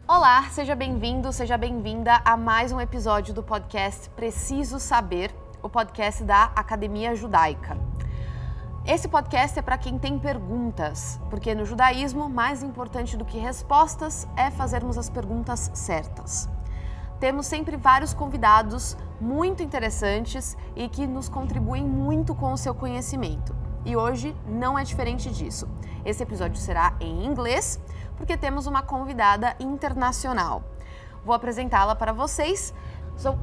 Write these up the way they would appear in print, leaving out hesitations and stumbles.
Olá, seja bem-vindo, seja bem-vinda a mais um episódio do podcast Preciso Saber, o podcast da Academia Judaica. Esse podcast é para quem tem perguntas, porque no judaísmo, mais importante do que respostas é fazermos as perguntas certas. Temos sempre vários convidados muito interessantes e que nos contribuem muito com o seu conhecimento. E hoje não é diferente disso. Esse episódio será em inglês, porque temos uma convidada internacional. Vou apresentá-la para vocês.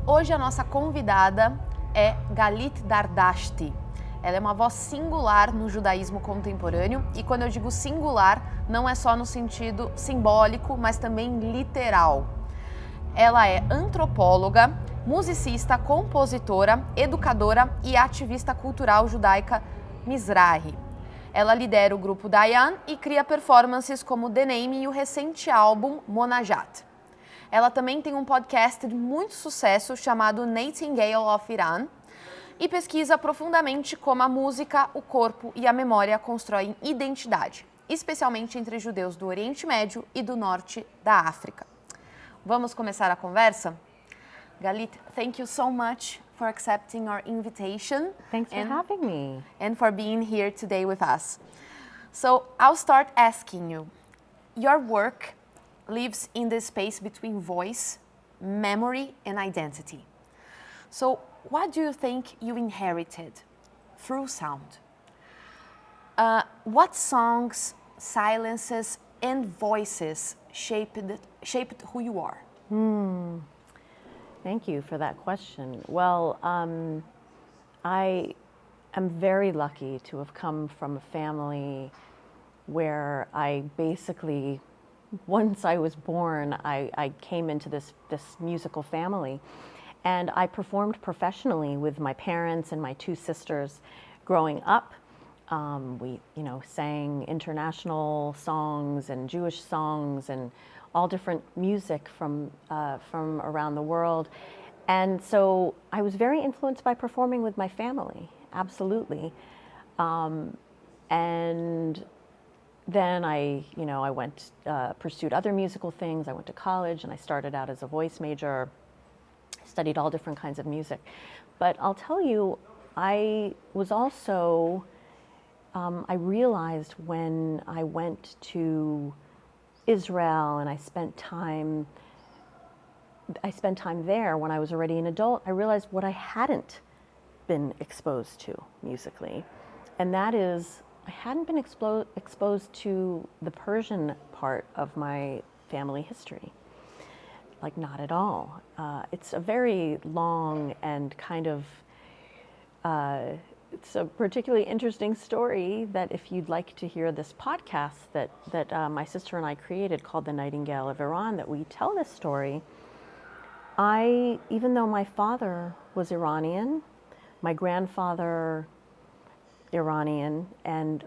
Hoje a nossa convidada é Galeet Dardashti. Ela é uma voz singular no judaísmo contemporâneo e quando eu digo singular, não é só no sentido simbólico, mas também literal. Ela é antropóloga, musicista, compositora, educadora e ativista cultural judaica Mizrahim. Ela lidera o grupo Dayan e cria performances como The Name e o recente álbum Monajat. Ela também tem um podcast de muito sucesso chamado Nightingale of Iran e pesquisa profundamente como a música, o corpo e a memória constroem identidade, especialmente entre judeus do Oriente Médio e do Norte da África. Vamos começar a conversa? Galeet, thank you so much for accepting our invitation. Thanks for having me. And for being here today with us. So I'll start asking you, your work lives in the space between voice, memory, and identity. So what do you think you inherited through sound? What songs, silences, and voices shaped who you are? Thank you for that question. Well, I am very lucky to have come from a family where I basically, once I was born, I came into this musical family. And I performed professionally with my parents and my two sisters growing up. We, sang international songs and Jewish songs and all different music from around the world. And so I was very influenced by performing with my family, absolutely. And then I went, pursued other musical things. I went to college and I started out as a voice major, studied all different kinds of music. But I'll tell you, I was also, I realized when I went to Israel and I spent time there when I was already an adult, I realized what I hadn't been exposed to musically. And that is, I hadn't been exposed to the Persian part of my family history. Like, not at all. It's a very long and kind of, it's a particularly interesting story that if you'd like to hear this podcast that my sister and I created called The Nightingale of Iran, that we tell this story. Even though my father was Iranian, my grandfather Iranian, and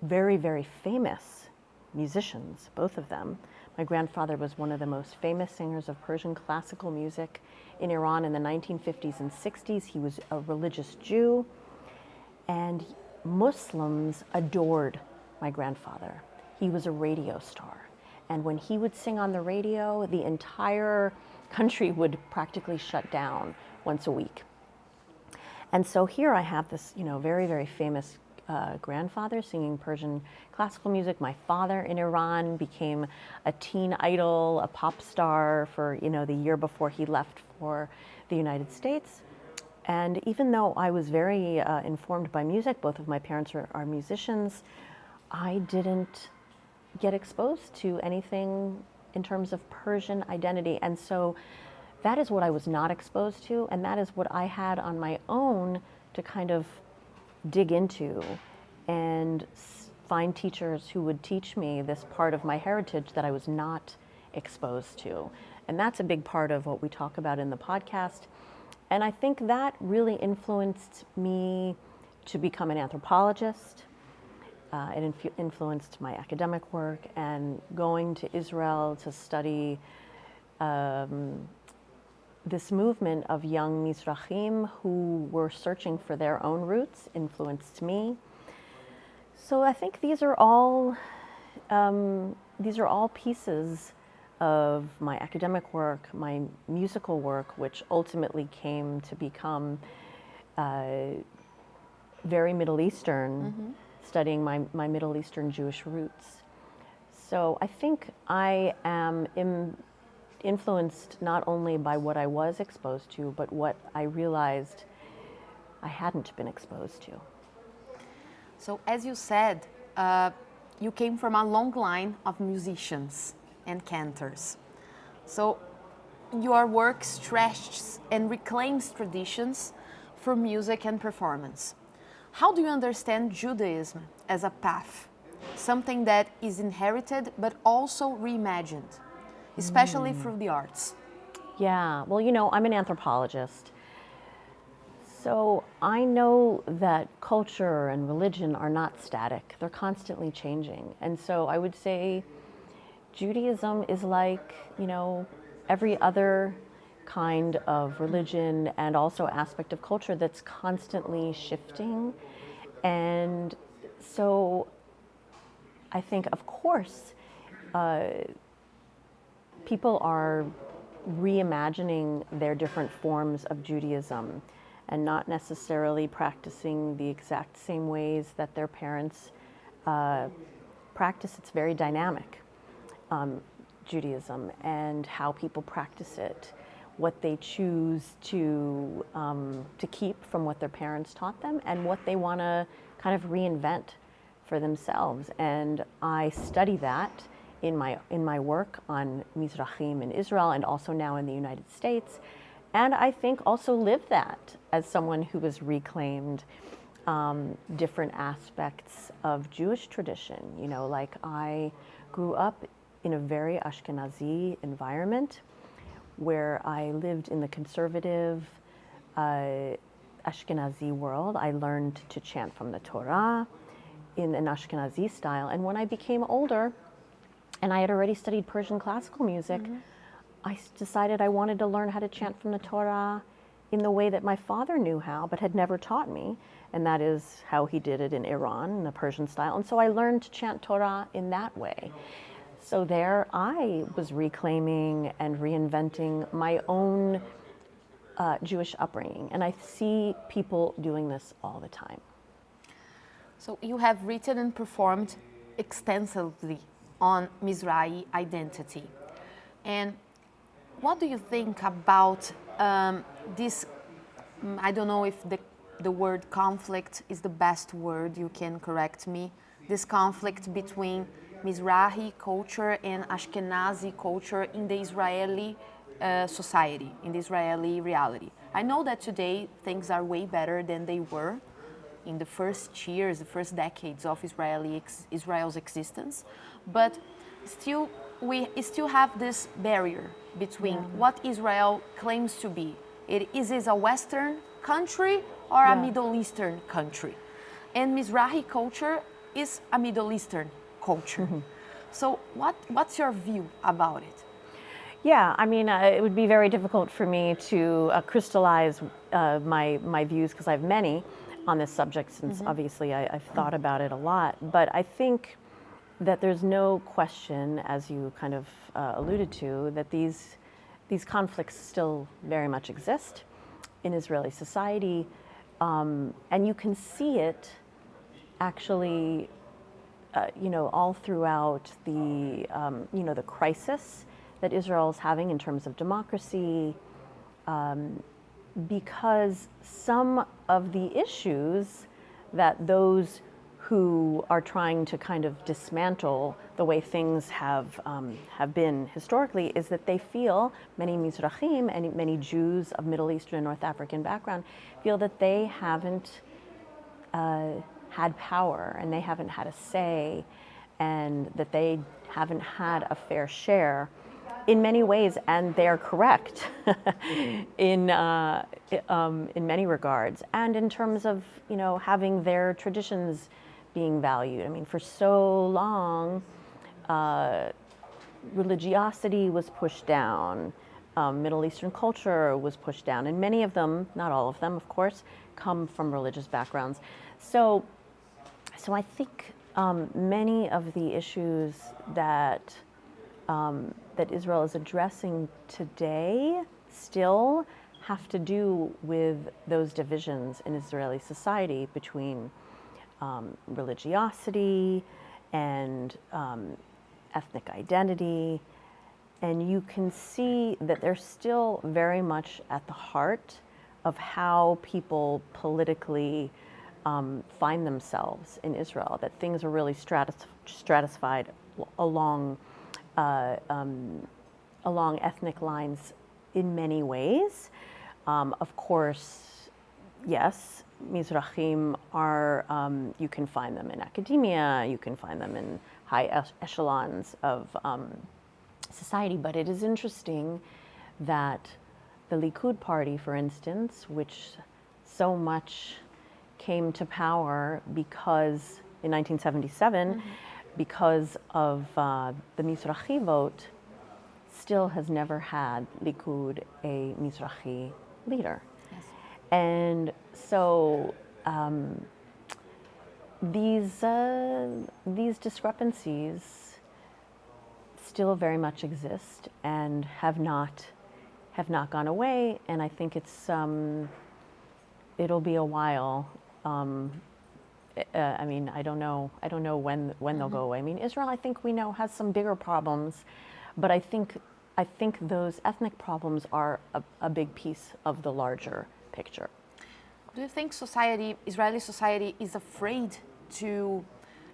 very, very famous musicians, both of them. My grandfather was one of the most famous singers of Persian classical music in Iran in the 1950s and 60s. He was a religious Jew. And Muslims adored my grandfather. He was a radio star. And when he would sing on the radio, the entire country would practically shut down once a week. And so here I have this, very, very famous grandfather singing Persian classical music. My father in Iran became a teen idol, a pop star for, the year before he left for the United States. And even though I was very informed by music, both of my parents are musicians, I didn't get exposed to anything in terms of Persian identity. And so that is what I was not exposed to, and that is what I had on my own to kind of dig into and find teachers who would teach me this part of my heritage that I was not exposed to. And that's a big part of what we talk about in the podcast. And I think that really influenced me to become an anthropologist. It influenced my academic work, and going to Israel to study this movement of young Mizrahim who were searching for their own roots influenced me. So I think these are all pieces of my academic work, my musical work, which ultimately came to become very Middle Eastern, studying my Middle Eastern Jewish roots. So I think I am influenced not only by what I was exposed to, but what I realized I hadn't been exposed to. So as you said, you came from a long line of musicians and cantors. So your work stretches and reclaims traditions for music and performance. How do you understand Judaism as a path, something that is inherited but also reimagined, especially through the arts? Yeah, well, I'm an anthropologist. So I know that culture and religion are not static. They're constantly changing. And so I would say Judaism is like, every other kind of religion and also aspect of culture that's constantly shifting. And so I think, of course, people are reimagining their different forms of Judaism and not necessarily practicing the exact same ways that their parents practice. It's very dynamic, Judaism, and how people practice it, what they choose to keep from what their parents taught them, and what they want to kind of reinvent for themselves. And I study that in my work on Mizrahim in Israel and also now in the United States. And I think also live that as someone who has reclaimed different aspects of Jewish tradition. Like I grew up in a very Ashkenazi environment where I lived in the conservative Ashkenazi world. I learned to chant from the Torah in an Ashkenazi style. And when I became older, and I had already studied Persian classical music, I decided I wanted to learn how to chant from the Torah in the way that my father knew how, but had never taught me. And that is how he did it in Iran, in the Persian style. And so I learned to chant Torah in that way. So there I was reclaiming and reinventing my own Jewish upbringing. And I see people doing this all the time. So you have written and performed extensively on Mizrahi identity. And what do you think about this, I don't know if the word conflict is the best word, you can correct me, this conflict between Mizrahi culture and Ashkenazi culture in the Israeli society, in the Israeli reality. I know that today things are way better than they were in the first years, the first decades of Israel's existence, but still we still have this barrier between what Israel claims to be. Is it a Western country or a Middle Eastern country? And Mizrahi culture is a Middle Eastern culture. So what's your view about it? Yeah, I mean, it would be very difficult for me to crystallize my views, because I have many on this subject, since obviously I've thought about it a lot. But I think that there's no question, as you kind of alluded to, that these conflicts still very much exist in Israeli society. And you can see it actually, all throughout the, the crisis that Israel is having in terms of democracy, because some of the issues that those who are trying to kind of dismantle the way things have been historically is that they feel, many Mizrahim and many Jews of Middle Eastern and North African background feel that they haven't had power and they haven't had a say, and that they haven't had a fair share in many ways, and they're correct in many regards, and in terms of having their traditions being valued. I mean, for so long, religiosity was pushed down, Middle Eastern culture was pushed down, and many of them, not all of them, of course, come from religious backgrounds. So I think many of the issues that that Israel is addressing today still have to do with those divisions in Israeli society between religiosity and ethnic identity. And you can see that they're still very much at the heart of how people politically find themselves in Israel, that things are really stratified along ethnic lines in many ways. Of course, yes, Mizrahim are, you can find them in academia, you can find them in high echelons of society, but it is interesting that the Likud party, for instance, which so much came to power because, in 1977, because of the Mizrahi vote, still has never had Likud a Mizrahi leader. Yes. And so these discrepancies still very much exist and have not gone away. And I think it's it'll be a while. I mean, I don't know when they'll go away. I mean, Israel, I think we know, has some bigger problems, but I think those ethnic problems are a big piece of the larger picture. Do you think Israeli society is afraid to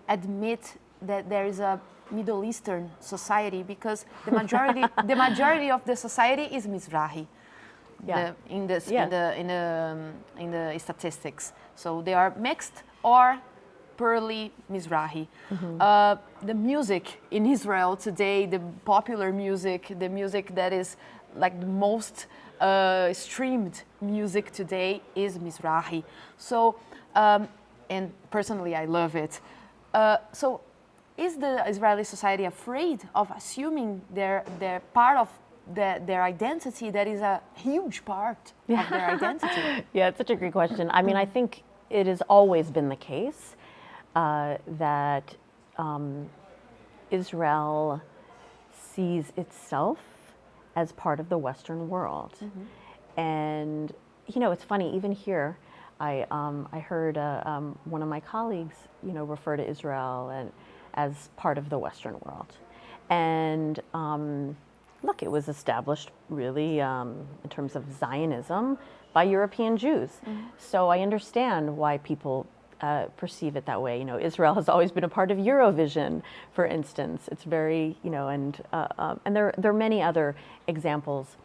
admit that there is a Middle Eastern society, because the majority of the society is Mizrahi, in the statistics. So they are mixed or purely Mizrahi. The music in Israel today, the popular music, the music that is like the most streamed music today is Mizrahi. So, and personally, I love it. So, is the Israeli society afraid of assuming their part of their identity that is a huge part of their identity? Yeah, it's such a great question. I mean, I think it has always been the case that Israel sees itself as part of the Western world. And, you know, it's funny, even here, I heard one of my colleagues, refer to Israel as part of the Western world. And look, it was established really in terms of Zionism by European Jews. So I understand why people perceive it that way. Israel has always been a part of Eurovision, for instance. It's very, and there are many other examples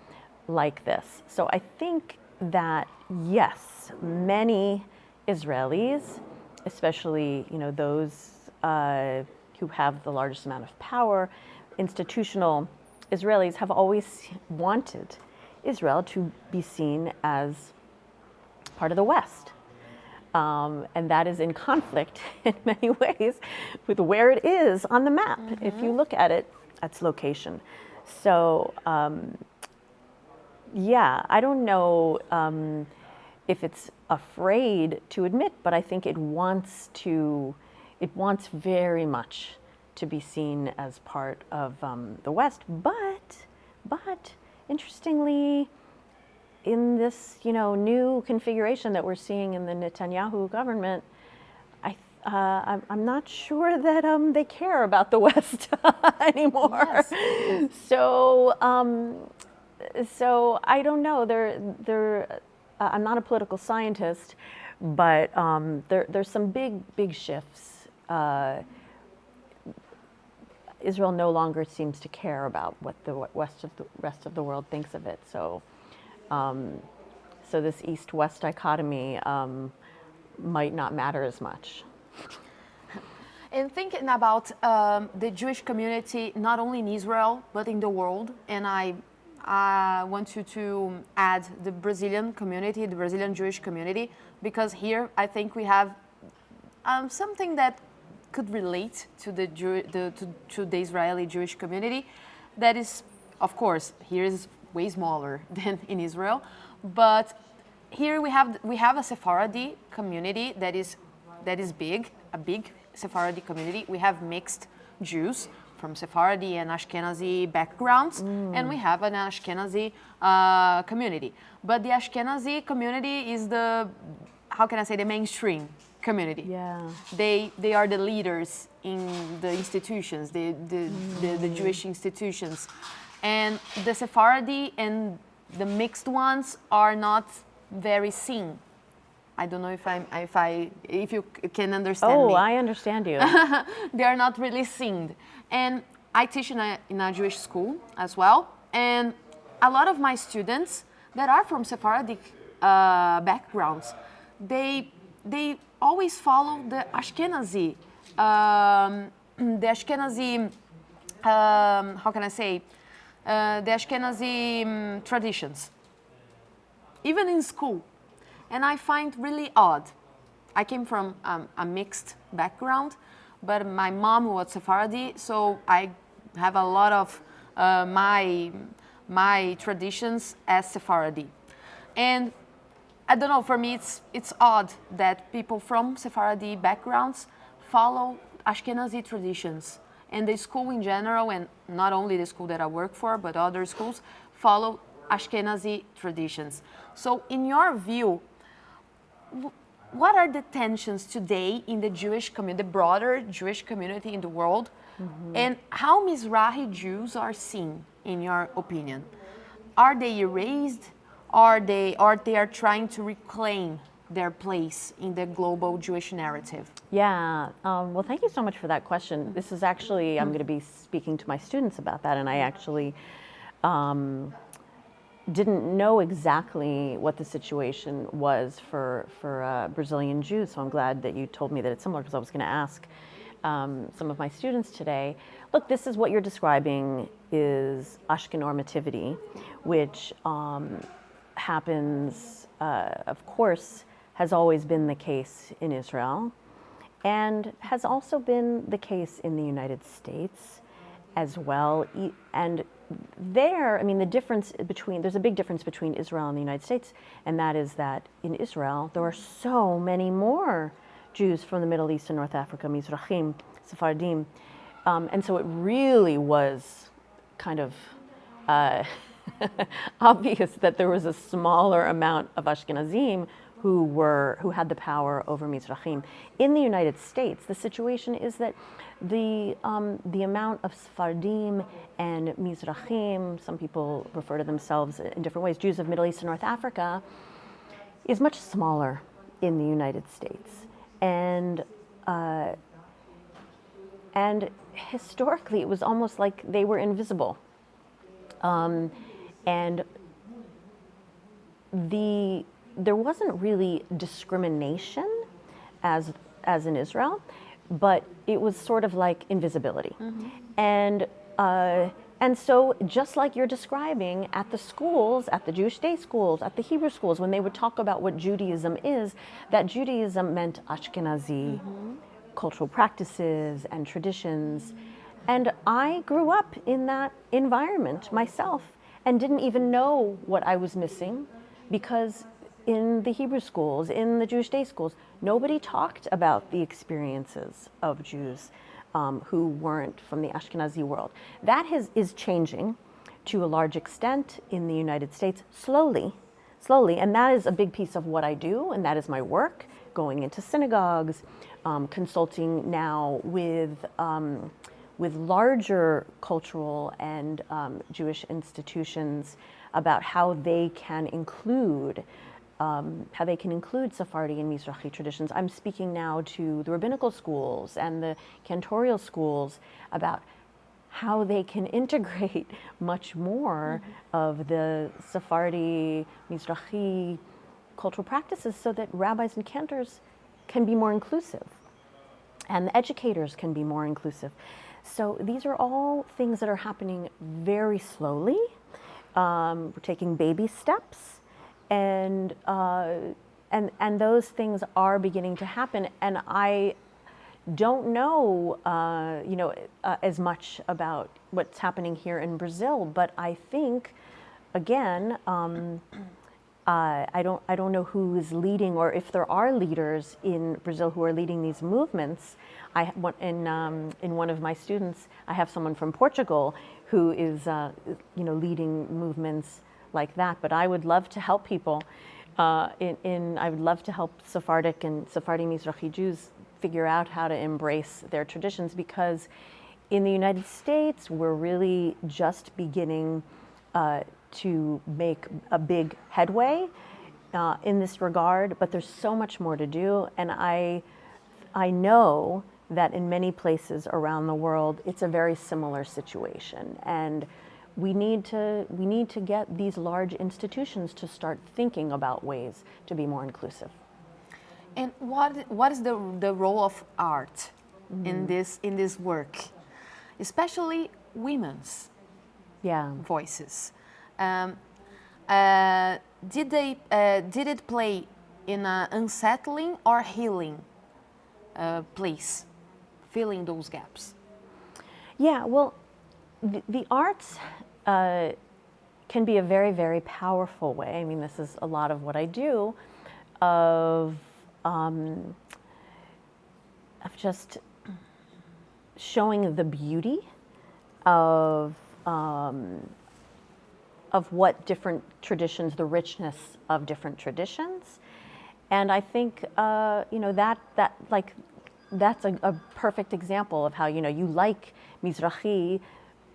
like this. So I think that, yes, many Israelis, especially, those who have the largest amount of power, institutional Israelis, have always wanted Israel to be seen as part of the West. And that is in conflict in many ways with where it is on the map. If you look at it, its location. So, I don't know if it's afraid to admit, but I think it wants very much to be seen as part of the West. But interestingly, in this new configuration that we're seeing in the Netanyahu government, I'm not sure that they care about the West anymore. Yes. So I don't know. I'm not a political scientist, but there's some big shifts. Israel no longer seems to care about what the rest of the world thinks of it. So this East-West dichotomy might not matter as much. And thinking about the Jewish community, not only in Israel, but in the world, and I want you to add the Brazilian community, the Brazilian Jewish community, because here I think we have something that could relate to the Israeli Jewish community. That is, of course, here is way smaller than in Israel, but here we have a Sephardi community that is big, a big Sephardi community. We have mixed Jews from Sephardi and Ashkenazi backgrounds, and we have an Ashkenazi community. But the Ashkenazi community is the mainstream community. Yeah. They are the leaders in the institutions, the Jewish institutions. And the Sephardi and the mixed ones are not very seen. I don't know if you can understand me. Oh, I understand you. They are not really seen. And I teach in a Jewish school as well. And a lot of my students that are from Sephardic backgrounds, they always follow the Ashkenazi, the Ashkenazi traditions, even in school. And I find really odd. I came from a mixed background, but my mom was Sephardi, so I have a lot of my traditions as Sephardi. And I don't know, for me it's odd that people from Sephardi backgrounds follow Ashkenazi traditions. And the school in general, and not only the school that I work for, but other schools, follow Ashkenazi traditions. So in your view, what are the tensions today in the Jewish community, the broader Jewish community in the world, and how Mizrahi Jews are seen, in your opinion? Are they erased, or they are trying to reclaim their place in the global Jewish narrative? Yeah, well, thank you so much for that question. This is actually, I'm going to be speaking to my students about that, and I actually didn't know exactly what the situation was for Brazilian Jews, so I'm glad that you told me that it's similar, because I was going to ask some of my students today. Look, this is what you're describing is Ashkenormativity, which happens, of course, has always been the case in Israel, and has also been the case in the United States as well. And there, I mean, there's a big difference between Israel and the United States, and that is that in Israel, there are so many more Jews from the Middle East and North Africa, Mizrahim, Sephardim, and so it really was kind of obvious that there was a smaller amount of Ashkenazim who had the power over Mizrahim. In the United States, the situation is that the amount of Sephardim and Mizrahim, some people refer to themselves in different ways, Jews of Middle East and North Africa, is much smaller in the United States. And historically, it was almost like they were invisible. And there wasn't really discrimination as in Israel, but it was sort of like invisibility. And so just like you're describing at the schools, at the Jewish day schools, at the Hebrew schools, when they would talk about what Judaism is, that Judaism meant Ashkenazi cultural practices and traditions. And I grew up in that environment myself and didn't even know what I was missing, because in the Hebrew schools, in the Jewish day schools, nobody talked about the experiences of Jews who weren't from the Ashkenazi world. That is changing to a large extent in the United States, slowly, and that is a big piece of what I do, and that is my work, going into synagogues, consulting now with larger cultural and Jewish institutions about how they can include Sephardi and Mizrahi traditions. I'm speaking now to the rabbinical schools and the cantorial schools about how they can integrate much more of the Sephardi, Mizrahi cultural practices so that rabbis and cantors can be more inclusive and the educators can be more inclusive. So these are all things that are happening very slowly. We're taking baby steps, and those things are beginning to happen. And I don't know, as much about what's happening here in Brazil, but I think, again, I don't know who is leading, or if there are leaders in Brazil who are leading these movements. In one of my students, I have someone from Portugal who is leading movements like that. But I would love to help people. I would love to help Sephardic and Sephardi Mizrahi Jews figure out how to embrace their traditions, because in the United States, we're really just beginning to make a big headway in this regard, but there's so much more to do. And I know that in many places around the world, it's a very similar situation. And we need to get these large institutions to start thinking about ways to be more inclusive. And what is the role of art in this work, especially women's voices? Did it play in an unsettling or healing place, filling those gaps? Yeah, well, the arts can be a very, very powerful way. I mean, this is a lot of what I do, of just showing the beauty of what different traditions, the richness of different traditions. And I think that's a perfect example of how you like Mizrahi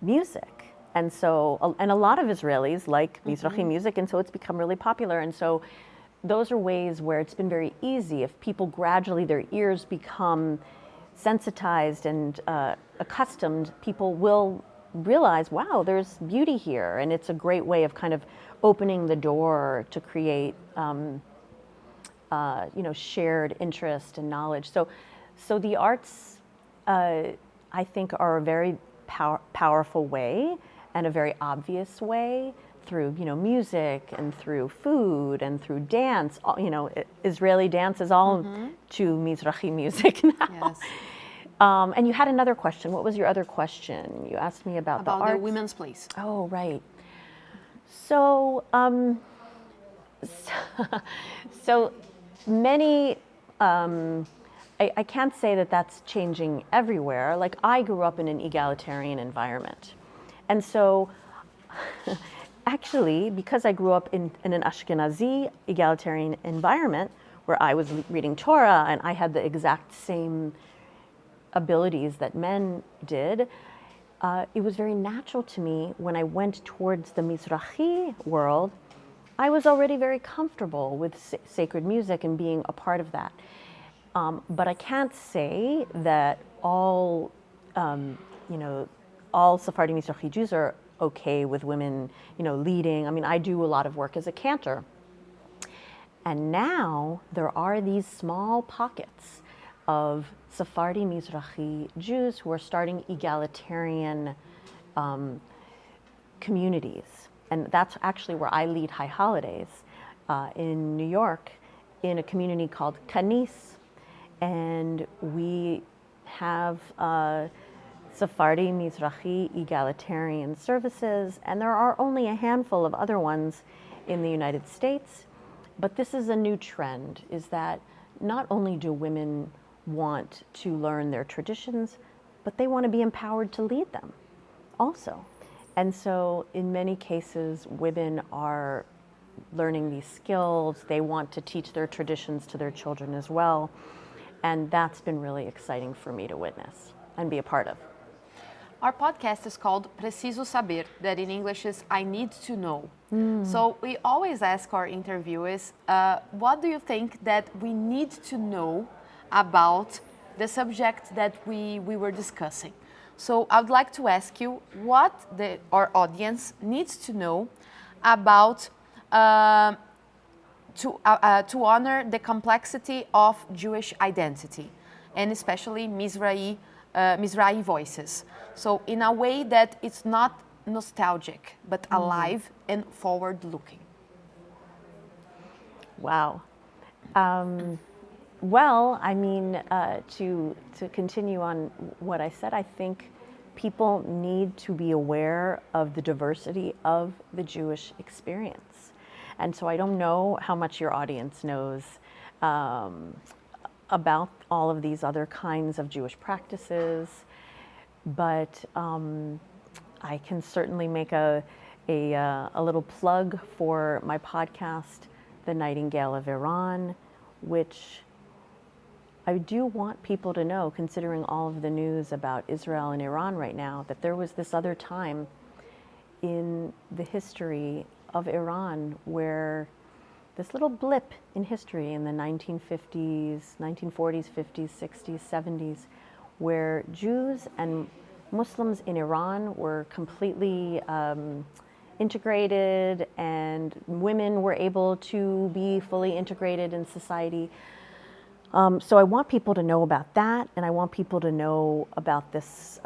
music. And so, and a lot of Israelis like Mizrahi music, and so it's become really popular. And so those are ways where it's been very easy. If people gradually, their ears become sensitized and accustomed, people will realize, wow, there's beauty here. And it's a great way of kind of opening the door to create, shared interest and knowledge. So the arts, I think, are a very powerful way, and a very obvious way, through music and through food and through dance. Israeli dance is all to Mizrahi music now. Yes. And you had another question. What was your other question? You asked me about the arts. The women's place. Oh, right. So, so many. I can't say that that's changing everywhere. Like, I grew up in an egalitarian environment. And so, actually, because I grew up in an Ashkenazi egalitarian environment where I was reading Torah and I had the exact same abilities that men did, it was very natural to me when I went towards the Mizrahi world. I was already very comfortable with sacred music and being a part of that. But I can't say that all Sephardi Mizrahi Jews are okay with women, leading. I mean, I do a lot of work as a cantor. And now there are these small pockets of Sephardi Mizrahi Jews who are starting egalitarian communities. And that's actually where I lead High Holidays in New York, in a community called Kanis. And we have Sephardi Mizrahi egalitarian services, and there are only a handful of other ones in the United States. But this is a new trend, is that not only do women want to learn their traditions, but they want to be empowered to lead them also. And so in many cases, women are learning these skills. They want to teach their traditions to their children as well. And that's been really exciting for me to witness and be a part of. Our podcast is called PRECISO SABER, that in English is I need to know. So we always ask our interviewers, what do you think that we need to know about the subject that we were discussing? So I would like to ask you what our audience needs to know about to honor the complexity of Jewish identity, and especially Mizrahi voices. So in a way that it's not nostalgic, but alive and forward-looking. Wow. Well, I mean, to continue on what I said, I think people need to be aware of the diversity of the Jewish experience. And so I don't know how much your audience knows about all of these other kinds of Jewish practices, but I can certainly make a little plug for my podcast, The Nightingale of Iran, which I do want people to know, considering all of the news about Israel and Iran right now, that there was this other time in the history of Iran where this little blip in history in the 1940s, 50s, 60s, 70s, where Jews and Muslims in Iran were completely integrated, and women were able to be fully integrated in society. So I want people to know about that, and I want people to know about this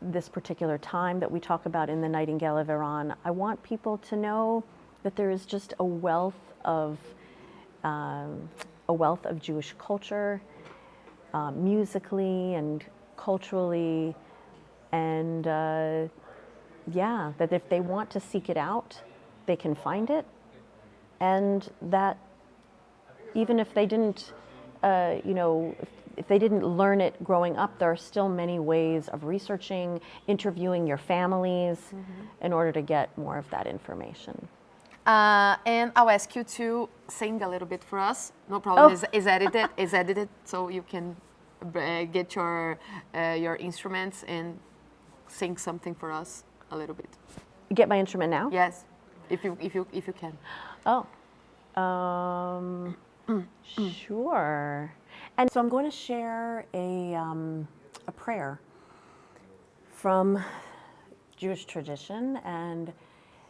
this particular time that we talk about in the Nightingale of Iran. I want people to know that there is just a wealth of Jewish culture, musically and culturally, and yeah, that if they want to seek it out, they can find it, and that even if they didn't, if they didn't learn it growing up, there are still many ways of researching, interviewing your families in order to get more of that information. And I'll ask you to sing a little bit for us. No problem. Oh. Is edited, so you can get your instruments and sing something for us a little bit. Get my instrument now? Yes, if you can. Oh, sure. And so I'm going to share a prayer from Jewish tradition, and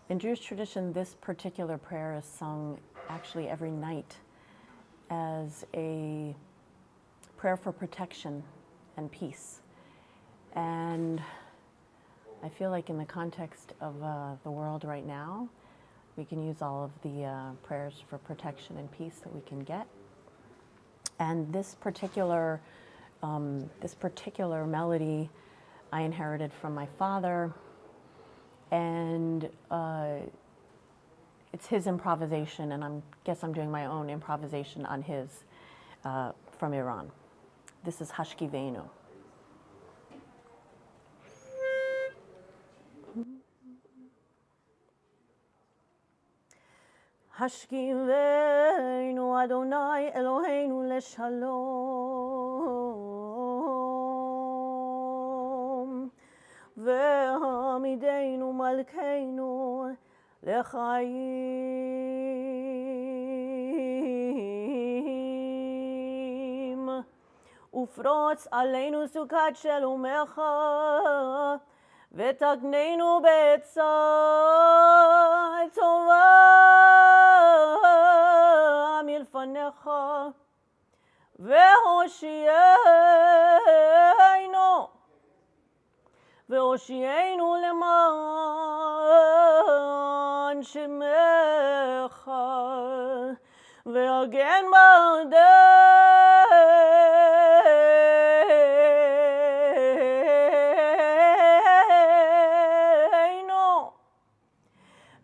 in Jewish tradition, this particular prayer is sung actually every night as a prayer for protection and peace. And I feel like in the context of the world right now, we can use all of the prayers for protection and peace that we can get. And this particular melody I inherited from my father, and it's his improvisation, and I guess I'm doing my own improvisation on his from Iran. This is Hashkivenu. Hashkivenu Adonai Eloheinu leshalom, ve'hamidenu malkeinu lechaim, ufrotz aleinu sukat shelomecha, ve'tagnenu be'etzah tova milfanecha, ve'hoshienu leman shemecha, ve'agen ba'deinu,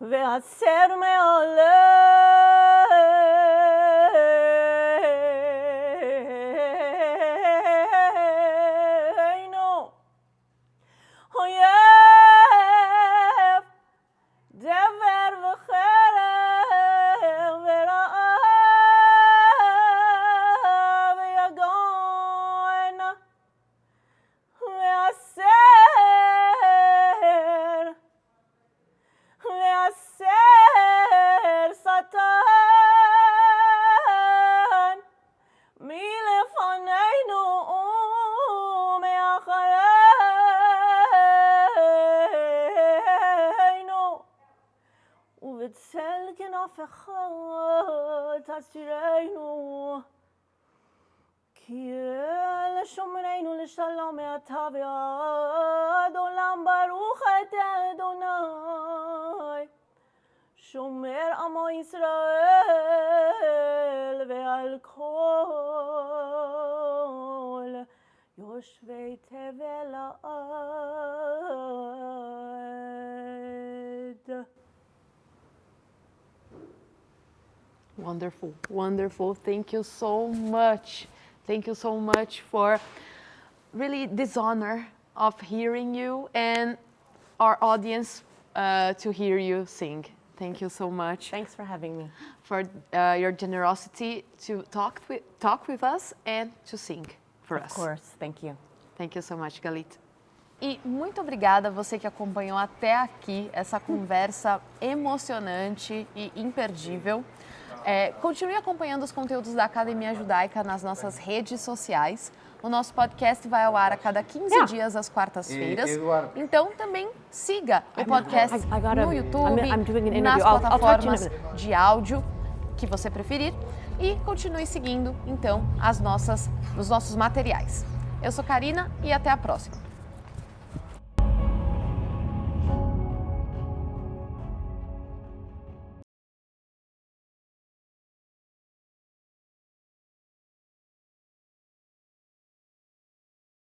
ve'aser me'aleinu, oyev dever v'cherem ve'ra'av ve'yagon, ve'aser satan milefaneinu u'me'achareinu, u'b'tzel kenafecha tasirenu, ki el shomreinu l'shalom me'ata ve'ad olam, baruch atah Adonai shomer amo Yisrael ve'al kol yoshvei tevel ha'ad. Wonderful, wonderful. Thank you so much. Thank you so much for really this honor of hearing you and our audience to hear you sing. Thank you so much. Thanks for having me. For your generosity to talk with us and to sing for us. Of course, thank you. Thank you so much, Galeet. E muito obrigada a você que acompanhou até aqui essa conversa emocionante e imperdível. Continue acompanhando os conteúdos da Academia Judaica nas nossas redes sociais. O nosso podcast vai ao ar a cada 15 dias às quartas-feiras. Então também siga o podcast no YouTube, nas plataformas de áudio que você preferir e continue seguindo então os nossos materiais. Eu sou Karina e até a próxima.